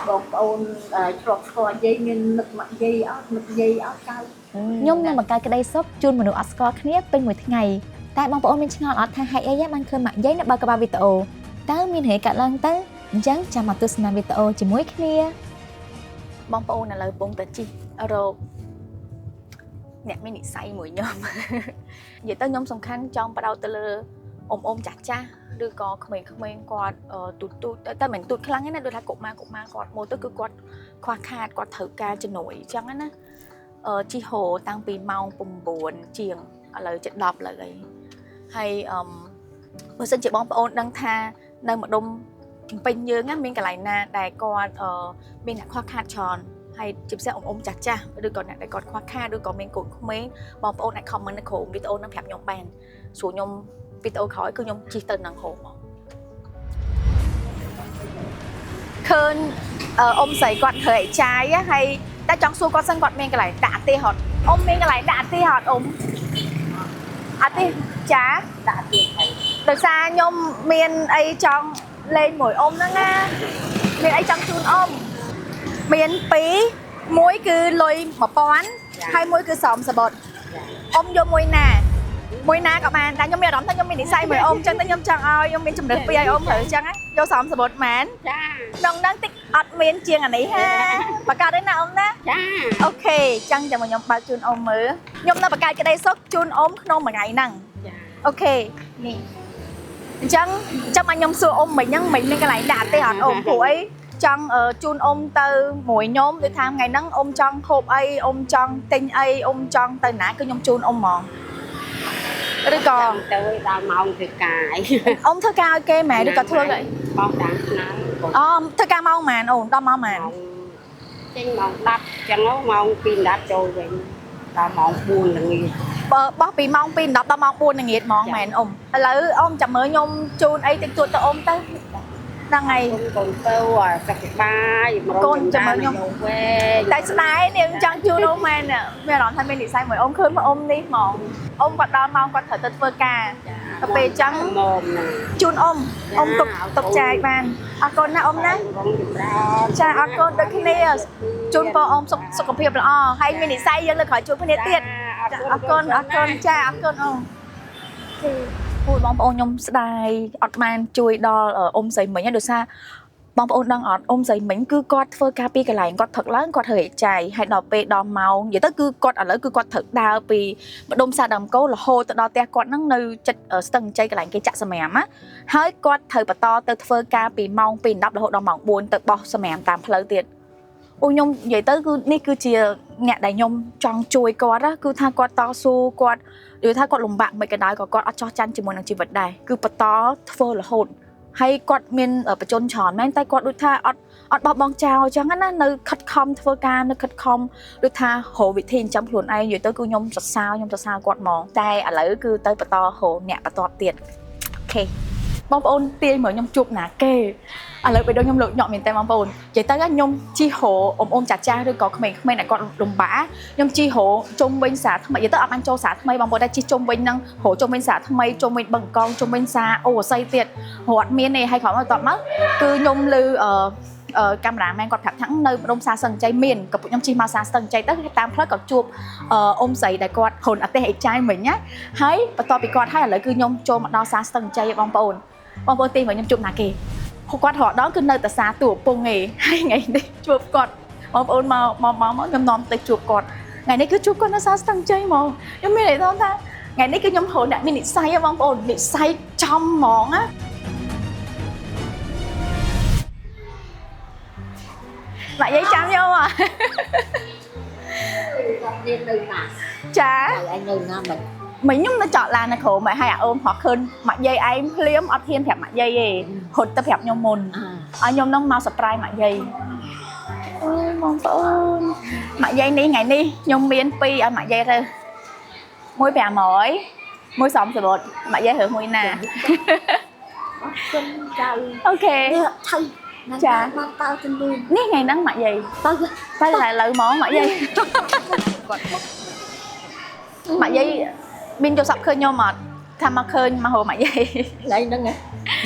បងប្អូនឆ្លប់ស្គាល់យាយមាននឹកមកយាយអត់នឹកយាយអត់កើតខ្ញុំនឹងបង្កើតក្តីសុខជូនមនុស្សអត់ស្គាល់គ្នាពេញមួយថ្ងៃតែបងប្អូនមានឆ្ងល់អត់ថាហេតុអីបានឃើញម៉ាក់យាយនៅបើកក្បាលវីដេអូតើមានហេតុកើតឡើងទៅអញ្ចឹងចាំមកទស្សនាវីដេអូជាមួយគ្នាបងប្អូនឥឡូវពងតែជីរោគអ្នកមាននិស្ស័យមួយខ្ញុំនិយាយទៅខ្ញុំសំខាន់ចង់បដោតទៅលើអ៊ំចាស់ចាស់ឬក៏ក្មេងៗគាត់ទូចតែមិនទូចខ្លាំងទេណាដូចថាកុមារគាត់មកទៅគឺគាត់ខ្វះខាតគាត់ត្រូវការជំនួយអញ្ចឹងណាជីហូតាំងពីម៉ោង9ជាងឥឡូវជិត10ឥឡូវអីហើយបើសិនជាបងប្អូនដឹងថានៅម្ដុំពេញយើងណាមានកន្លែងណាដែលគាត់មានអ្នកខ្វះខាតច្រើនហើយជាពិសេសអ៊ំចាស់ឬក៏អ្នកដែលគាត់ខ្វះខាតឬក៏មានកូនក្មេងបងប្អូនអាច comment នៅក្រោមវីដេអូហ្នឹងប្រាប់ខ្ញុំបានស្រួលខ្ញុំវីដេអូក្រោយគឺខ្ញុំជិះទៅនឹងហូបមកឃើញអ៊ំស្រីគាត់ធ្វើឲ្យចាយហើយតែចង់សួរគាត់សិនគាត់មានកន្លែងដាក់ទេហត់អ៊ំមានកន្លែងដាក់ទេហត់អ៊ំអត់ទេចាដាក់ទេហើយដោយសារខ្ញុំមានអីចង់លេងមួយអ៊ំហ្នឹងណាមានអីចង់ជូនអ៊ំមាន2មួយគឺលុយ1000ហើយមួយគឺស្រោមសបុតអ៊ំយកមួយណាក៏បានតែខ្ញុំមានអារម្មណ៍ថាខ្ញុំមាននិស្ស័យមួយអ៊ំចឹងតែខ្ញុំចង់ឲ្យខ្ញុំមានជំរឿនពីឲ្យអ៊ំត្រូវចឹងយកស្រោមសបុតមែនចាក្នុងហ្នឹងតិចអត់មានជាងអានេះហាបកាត់ទេណាអ៊ំណាចាអូខេចឹងចាំខ្ញុំបើកជូនអ៊ំមើលខ្ញុំនៅបកាត់ក្តីសុខជូនអ៊ំក្នុងមួយថ្ងៃហ្នឹងចាអូខេនេះអញ្ចឹងចាំឲ្យខ្ញុំសួរអ៊ំមិញហ្នឹងមិញមានកន្លែងដាក់ទេអត់អ៊ំព្រោះអីចង់ជូនអ៊ំទៅមួយខ្ញុំដូចថាថ្ងៃហ្នឹងអ៊ំចង់ហូបអីអ៊ំចង់ទិញអីអ៊ំចង់ទៅណាគឺខ្ញុំជូនអ៊ំហ្មងឬក៏ទៅដល់ម៉ោងធ្វើការអ៊ំធ្វើការឲ្យគេម៉ែឬក៏ធ្វើឲ្យបោះតាមឆ្នាំអូធ្វើការម៉ោងប៉ុន្មានអូនដល់ម៉ោងប៉ុន្មានចេញម៉ោង10ចឹងម៉ោង2:10ចូលវិញដល់ម៉ោង4ល្ងាចបោះពីម៉ោង2:10ដល់ម៉ោង4ល្ងាចហ្មងមែនអ៊ំឥឡូវអ៊ំចាំមើលខ្ញុំជូនអីតិចតួចទៅអ៊ំទៅហ្នឹងហើយកូនទៅសុខបាយកូនចាំមើលខ្ញុំតែស្ដាយនាងចង់ជូនអ៊ំមែនមានអារម្មណ៍ថាមាននិស្ស័យមួយអ៊ំឃើញមកអ៊ំនេះហ្មងអ៊ំគាត់ដល់ម៉ោងគាត់ត្រូវទៅធ្វើការទៅពេលអញ្ចឹងជូនអ៊ំទុកចាយបានអរគុណណាអ៊ំណាចាអរគុណដូចគ្នាជូនពរអ៊ំសុខភាពល្អហើយមាននិស្ស័យយើងលើក្រោយជួបគ្នាទៀតអរគុណចាអរគុណអ៊ំអូបងប្អូនខ្ញុំស្ដាយអត់បានជួយដល់អ៊ំស្រីមិញដោយសារបងប្អូនដឹងអត់អ៊ំស្រីមិញគឺគាត់ធ្វើការពីកន្លែងគាត់ផឹកឡើងគាត់ធ្វើឲ្យចាយហើយដល់ពេលដល់ម៉ោងនិយាយទៅគឺគាត់ឥឡូវគឺគាត់ត្រូវដើរពីម្ដុំផ្សារដើមកោរហូតទៅដល់ផ្ទះគាត់ហ្នឹងនៅចិត្តស្ទឹងជ័យកន្លែងគេចាក់សម្រាមណាហើយគាត់ត្រូវបន្តទៅធ្វើការពីម៉ោង2:10រហូតដល់ម៉ោង4ទៅបោះសម្រាមតាមផ្លូវទៀតអូខ្ញុំនិយាយទៅគឺនេះគឺជាអ្នកដែលខ្ញុំចង់ជួយគាត់ណាគឺថាគាត់តស៊ូគាត់និយាយថាគាត់លំបាកមិនក៏ដោយក៏គាត់អត់ចោះចាញ់ជាមួយនឹងជីវិតដែរគឺបន្តធ្វើរហូតហើយគាត់មានបច្ចុប្បន្នច្រើនមែនតែគាត់ដូចថាអត់បោះបង់ចោលអញ្ចឹងណានៅខិតខំធ្វើការនៅខិតខំដូចថារកវិធីចិញ្ចឹមខ្លួនឯងនិយាយទៅគឺខ្ញុំសរសើរគាត់ហ្មងតែឥឡូវគឺទៅបន្តរកអ្នកបន្តទៀតអូខេបងប្អូនទាយមើលខ្ញុំជួបណាគេឥឡូវបេះដូងខ្ញុំលោកញក់មែនតើបងប្អូននិយាយទៅខ្ញុំជីហូអ៊ំចាស់ឬក៏ក្មេងៗដែលគាត់លំបាកខ្ញុំជីហូជុំវិញសាថ្មីនិយាយទៅអត់បានចូលសាថ្មីបងប្អូនតែជីជុំវិញហ្នឹងហូជុំវិញសាថ្មីជុំវិញបឹងកងជុំវិញសាអូអស័យទៀតរត់មានទេហើយក្រោយមកតបមកគឺខ្ញុំឮកាមេរ៉ាមែនគាត់ប្រាប់ថានៅម្ដុំផ្សារស្ទឹងជ័យមានក៏ខ្ញុំជិះមកផ្សារស្ទឹងជ័យទៅតាមផ្លូវក៏ជួបអ៊ំស្រីដែលគាត់ហ៊ុនអទេសអេចាយមិញណាហើយបន្ទាប់ពីគាត់ហើយឥឡូវគឺខ្ញុំចូលមកដល់ផ្សារស្ទឹងជ័យបងប្អូនទីមកខ្ញុំជួបណាគេគាត់រហដងគឺនៅតែសាទូកំពង់ឯងហើយថ្ងៃនេះជួបគាត់បងប្អូនមកខ្ញុំនាំទៅជួបគាត់ថ្ងៃនេះគឺជួបគាត់នៅសាស្ទឹងជ័យហ្មងខ្ញុំមានន័យថាថ្ងៃនេះគឺខ្ញុំហៅអ្នកមាននិស្ស័យបងប្អូននិស្ស័យចំហ្មងណាម៉ាក់យាយចាំខ្ញុំហ៎មាននៅណាចាឯងនៅណាមិនខ្ញុំនៅចតឡាននៅក្រោមហើយអាអូនហោះឃើញម៉ាក់យាយឯងភ្លាមអត់ហ៊ានប្រាប់ម៉ាក់យាយទេហត់ទៅប្រាប់ខ្ញុំមុនឲ្យខ្ញុំនឹងមក surprise ម៉ាក់យាយអូបងប្អូនម៉ាក់យាយនេះថ្ងៃនេះខ្ញុំមាន2ឲ្យម៉ាក់យាយទៅមួយ500មួយសំសបុតម៉ាក់យាយរើសមួយណាអត់គុំចៅអូខេថៃចាមកតើជំនួយនេះថ្ងៃហ្នឹងម៉ាក់យាយទៅតែលើហ្មងម៉ាក់យាយគាត់ម៉ាក់យាយមានចូលសັບឃើញខ្ញុំអត់ថាមកឃើញមកហៅម៉ាក់យាយថ្ងៃហ្នឹង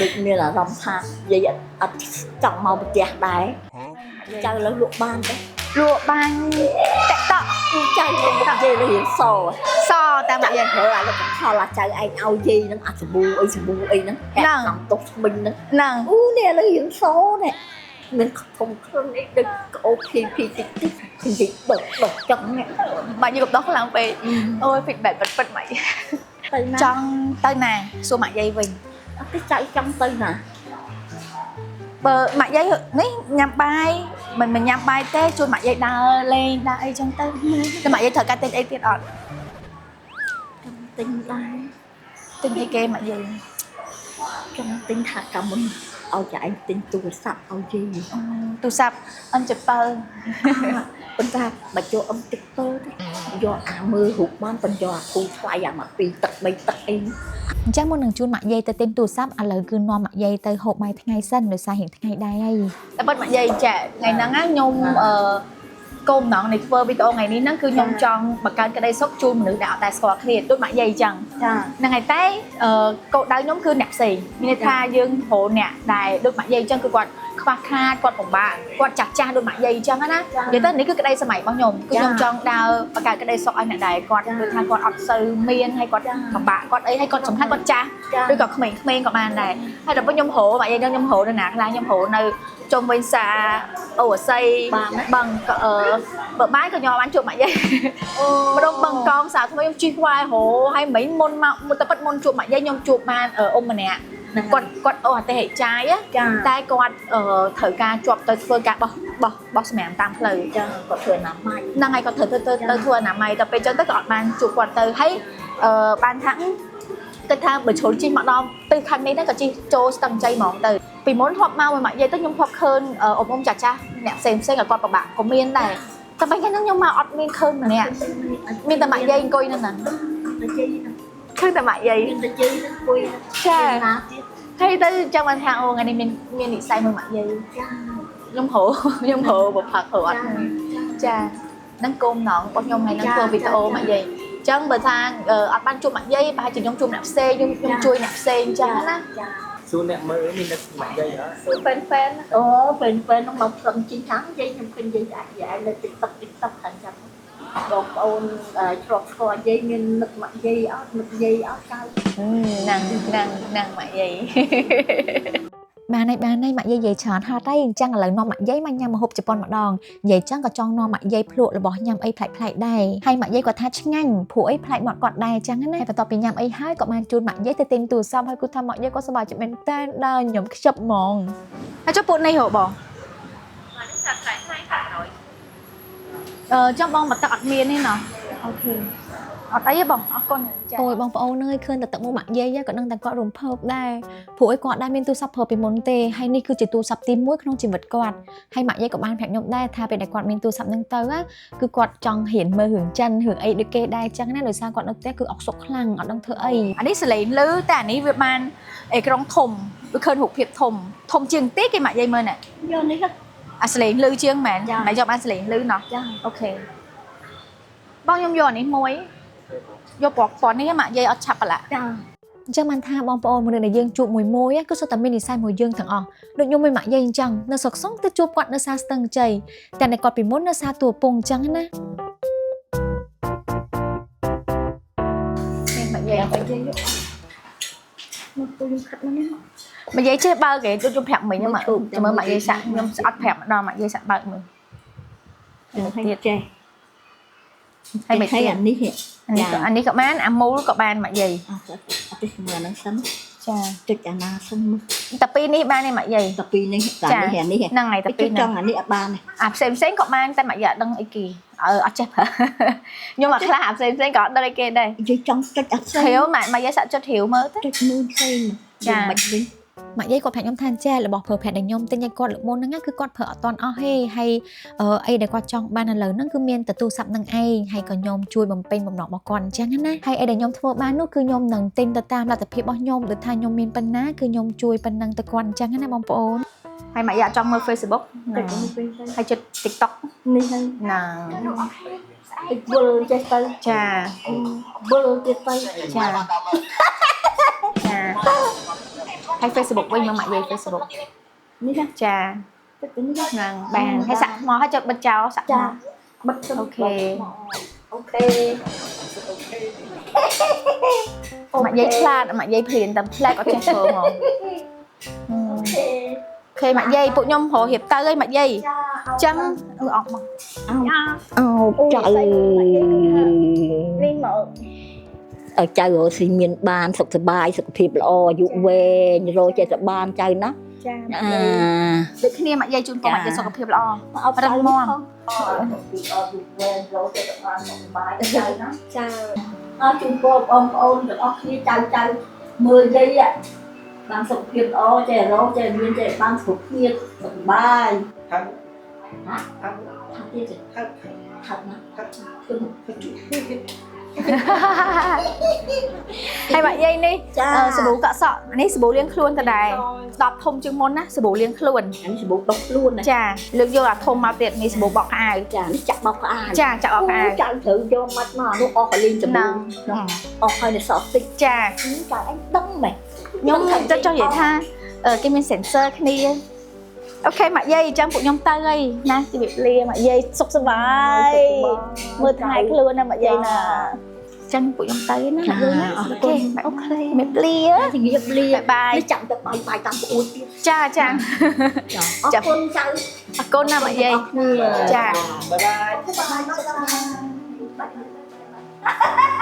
ដូចមានអារម្មណ៍ថាយាយអត់ចង់មកផ្ទះដែរ chào là lụa ban đấy លក់បាញ់តាក់តក់ chào là dây là hiện sò សតាមម៉ាក់យាយ hở là cái kho là chào anh ao gì nó ăn sờ bù ấy nó Nâng. nằm tục mình nó ហ្នឹង nè là hiện số nè mình không ấy được ok thì thì bật trong nè បាញ់យកដោះឡើងពេកអូយពេកបែបពិតម៉ាក់យាយ tới ច nào ង់ទៅណាសួរម៉ាក់យាយវិញ cái chạy trong tới nào បើម៉ាក់យាយនេះញ៉ាំបាយមិនញ៉ាំបាយទេជួយម៉ាក់យាយដើរលេងដើរអីចឹងទៅតែម៉ាក់យាយត្រូវការទិញអីទៀតអត់ trong tinh đai ទិញអីគេម៉ាក់យាយ trong tinh thả cả mình ao chạy anh tinh tua sập ao gì ទូរស័ព្ទអិន7 bên ta mà cho ông tích tơ đấy do mưa hụt mắm bên do khu xoay mà vì tật bay tật em អញ្ចឹងមុននឹងជូនម៉ាក់យាយទៅទិញទូរស័ព្ទឥឡូវគឺនាំម៉ាក់យាយទៅហូបបាយថ្ងៃសិនដោយសាររៀងថ្ងៃដែរហើយ តែពិតម៉ាក់យាយចាថ្ងៃហ្នឹងណាខ្ញុំគោលម្ដងនៃធ្វើវីដេអូថ្ងៃនេះហ្នឹងគឺខ្ញុំចង់បង្កើនក្តីសុខជូនមនុស្សដែលអត់ដែលស្គាល់គ្នាដូចម៉ាក់យាយចឹង ចា ហ្នឹងហើយតែគោលដៅខ្ញុំគឺអ្នកផ្សេងមានន័យថាយើងរកអ្នកដែលដូចម៉ាក់យាយចឹងគឺគាត់ខ្វះខាតគាត់ពិបាកគាត់ចាស់ដូចម៉ាក់យាយចឹងណានិយាយទៅនេះគឺក្តីសម័យរបស់ខ្ញុំគឺខ្ញុំចង់ដើរបង្កើតក្តីសុខឲ្យអ្នកដែលគាត់គឺថាគាត់អត់សូវមានហើយគាត់ពិបាកគាត់អីហើយគាត់សំខាន់គាត់ចាស់ឬក៏ក្មេងៗក៏បានដែរហើយដល់ពេលខ្ញុំរកម៉ាក់យាយខ្ញុំរកនៅណាខ្លះខ្ញុំរកនៅជុំវិញសាអូស័យបឹងបើបាយក៏ខ្ញុំបានជួបម៉ាក់យាយម្ដងបឹងកងសាថ្មីខ្ញុំជិះវាយរកហើយមិញមុនមកតែប៉ិតមុនជួបម៉ាក់យាយខ្ញុំជួបបានអ៊ំម្នាក់គាត់អូអត់ទេហិចាយតែគាត់ត្រូវការជាប់ទៅធ្វើការបោះសម្រាមតាមផ្លូវ ចាគាត់ធ្វើណាម៉ៃ ហ្នឹងហើយគាត់ត្រូវទៅធ្វើអនាម័យតែពេលចឹងទៅក៏អត់បានជួបគាត់ទៅហើយបានថាគិតថាបើជ្រុលជិះមកដល់ទៅខាងនេះទៅក៏ជិះចូលស្ទឹងជ័យហ្មងទៅពីមុនធ្លាប់មកមួយម៉ាក់យាយទៅខ្ញុំធ្លាប់ឃើញអ៊ំចាស់អ្នកផ្សេងឲ្យគាត់ពិបាកក៏មានដែរតែពេលហ្នឹងខ្ញុំមកអត់មានឃើញម្នាក់មានតែម៉ាក់យាយអង្គុយនៅហ្នឹង ទៅជិះ ឃើញតែម៉ាក់យាយ ទៅជិះគួយ ចា ណាទៀត ហើយទៅចាំបានថាអូថ្ងៃនេះមាននិស័យមួយម៉ាក់យាយ ចា ខ្ញុំហៅបើផឹកហៅអត់ចាហ្នឹងគោលម្ដងរបស់ខ្ញុំថ្ងៃហ្នឹងធ្វើវីដេអូម៉ាក់យាយអញ្ចឹងបើថាអត់បានជួបម៉ាក់យាយប្រហែលជាខ្ញុំជួបអ្នកផ្សេងខ្ញុំជួយអ្នកផ្សេងអញ្ចឹងណា សួរអ្នកមើលមាននឹកម៉ាក់យាយអត់ សួរហ្វេនអូពេលនោះមកព្រឹងជិះខាងយាយខ្ញុំឃើញយាយអាចលើ TikTok ខាងចាំបងប្អូនឆ្លប់ស្គាល់យាយមាននឹកម៉ាក់យាយអត់នឹកយាយអត់ចៅ ហ្នឹងម៉ាក់យាយ បានហើយម៉ាក់យាយនិយាយច្រើនហត់ហើយអញ្ចឹងឥឡូវនាំម៉ាក់យាយមកញ៉ាំម្ហូបជប៉ុនម្ដងនិយាយចឹងក៏ចង់នាំម៉ាក់យាយភ្លក់របស់ញ៉ាំអីប្លែកៗដែរហើយម៉ាក់យាយគាត់ថាឆ្ងាញ់ព្រោះអីប្លែកមកគាត់ដែរអញ្ចឹងណាហើយបន្ទាប់ពីញ៉ាំអីហើយក៏បានជូនម៉ាក់យាយទៅទិញទូរស័ព្ទហើយគាត់ថាម៉ាក់យាយគាត់សប្បាយចិត្តមែនតើដើរញ៉ាំខ្ជិបហ្មង ហើយចុះពួកនេះហៅបងចាំបងមកទឹកអត់មានទេណោះអូខេអត់អីទេបងអរគុណ អូយបងប្អូនអើយឃើញតែទឹកមុខម៉ាក់យាយក៏ដឹងតែគាត់រំភើបដែរព្រោះអីគាត់ដែរមានទូរស័ព្ទប្រើពីមុនទេហើយនេះគឺជាទូរស័ព្ទទី1ក្នុងជីវិតគាត់ហើយម៉ាក់យាយក៏បានប្រាប់ខ្ញុំដែរថាពេលដែលគាត់មានទូរស័ព្ទហ្នឹងទៅគឺគាត់ចង់ហ៊ានមើលរឿងចិនរឿងអីដូចគេដែរអញ្ចឹងណាដោយសារគាត់នៅផ្ទះគឺអុកសុកខ្លាំងអត់ដឹងធ្វើអី អានេះសលេងលឺតែអានេះវាបានអេក្រង់ធំវាឃើញរូបភាពធំជាងតិចគេម៉ាក់យាយមើលណែ យកនេះ អាសលេងលឺជាងមែនម៉ែយកបានសលេងលឺណោះ ចា អូខេបងខ្ញុំយកអានេះមួយយកពណ៌នេះម៉ាក់យាយអត់ឆាប់ប្រឡាក់ ចា អញ្ចឹងបានថាបងប្អូនមនុស្សដែលយើងជួបមួយគឺសុទ្ធតែមាននិស្ស័យមួយយើងទាំងអស់ដូចខ្ញុំមួយម៉ាក់យាយអញ្ចឹងនៅស្រុកសុងទៅជួបគាត់នៅសាស្ទឹងជ័យតែនៅគាត់ពីមុននៅសាទួពងអញ្ចឹងណា នេះម៉ាក់យាយ យកទៅយាយមកទូខិតមកនេះ ម៉ាក់យាយចេះបើកគេដូចខ្ញុំប្រាប់មិញហ្នឹងមកមើលម៉ាក់យាយសាក់ខ្ញុំអត់ប្រាប់ម្ដងម៉ាក់យាយសាក់បើកមើល ទៀតចេះ ហើយមិន ហើយ ទៀត អានេះ អានេះក៏បានអាមូលក៏បានម៉ាក់យាយ អត់ទេមើលហ្នឹងសិន ចា ទឹកអាណាសិនមើល តែពីរនេះបានទេម៉ាក់យាយ តែពីនេះតែនេះអានេះ ហ្នឹងហើយតែពីរ ច ហ្នឹង ង់អានេះអត់បាន អាផ្សេងក៏បានតែម៉ាក់យាយអត់ដឹងអីគេអត់ចេះប្រើខ្ញុំមកខ្លះអាផ្សេងក៏អត់ដឹងអីគេដែរ យាយចង់ទឹកអត់ស្អី ធៀវម៉ាក់យាយសាក់ចុចធៀវមើលទៅ ទឹកមើលផ្សេងមិនវិញ ម៉ាក់យាយគាត់ប្រាប់ខ្ញុំថាចារបស់ប្រើប្រាស់ដែលខ្ញុំទិញឲ្យគាត់លើកមុនហ្នឹងគឺគាត់ប្រើអត់តន់អស់ទេហើយអីដែលគាត់ចង់បានឥឡូវហ្នឹងគឺមានតែទូរស័ព្ទហ្នឹងឯងហើយក៏ខ្ញុំជួយបំពេញបំណងរបស់គាត់អញ្ចឹងណាហើយអីដែលខ្ញុំធ្វើបាននោះគឺខ្ញុំនឹងទិញទៅតាមលទ្ធភាពរបស់ខ្ញុំដូចថាខ្ញុំមានប៉ុណ្ណាគឺខ្ញុំជួយប៉ុណ្ណឹងទៅគាត់អញ្ចឹងណាបងប្អូន ហើយម៉ាក់យាយអត់ចង់មើល Facebook ទឹកនេះវិញទៅ ហើយជិត TikTok នេះហើយ ណា អីវល់ចេះទៅ ចា វល់ទៀតទៅ ចាចាហើយ Facebook វិញមើលម៉ាក់យាយ Facebook នេះណា ចា Nàng bàn hay sẵn mò hay cho bên cháu sẵn mò. bật xong Ok. ok Mà dây plat mà dây phiền tầm plat có trên phường không? Ok mà dây phụ nhom hồ hiệp ta ơi mà dây chấm ọt mà. trời Đi mở. ចៅរស់ស៊ីមានបានសុខសប្បាយសុខភាពល្អអាយុវែងរកចេះតែបានចៅណា ចា អា ដូចគ្នាមកយាយជូនពរមកយាយសុខភាពល្អ អត់ រឹងមាំ ចាអរជូនពរបងប្អូនទាំងអស់គ្នាចៅមើលយាយបានសុខភាពល្អចេះរកចេះមានចេះបានសុខភាពសុខបាយ ថាថា ថាទៀត ថា ថាណា ហើយមកយាយនេះ ចា សាប៊ូកក់សក់នេះសាប៊ូលាងខ្លួនតដែរ10ធំជាងមុនណាសាប៊ូលាងខ្លួន អានេះសបោកដុសខ្លួនណា ចាលើកយកអាធំមកទៀតនេះសាប៊ូបោកខោអាវ ចានេះចាក់បោកក្អាយ ចាចាក់បោកខោអាវ ចៅត្រូវយកមកនោះអស់កលីងចំនួនអស់ហើយនៅសល់តិច ចា ចៅអញដឹងមែន ខ្ញុំចង់និយាយថាគេមាន sensor គ្នាអូខេមកយាយអញ្ចឹងពួកខ្ញុំទៅហើយណាជម្រាបលាមកយាយសុខសប្បាយមើលថ្ងៃខ្លួនណាមកយាយណាអញ្ចឹងពួកខ្ញុំទៅណាមកយាយណាអូខេអូខេជម្រាបលា ជំរាបលា បាយ នេះចាំទៅបាយតាមប្អូនទៀត ចាចា អរគុណចៅ អរគុណណាមកយាយចា បាយបាយ បាយបាយ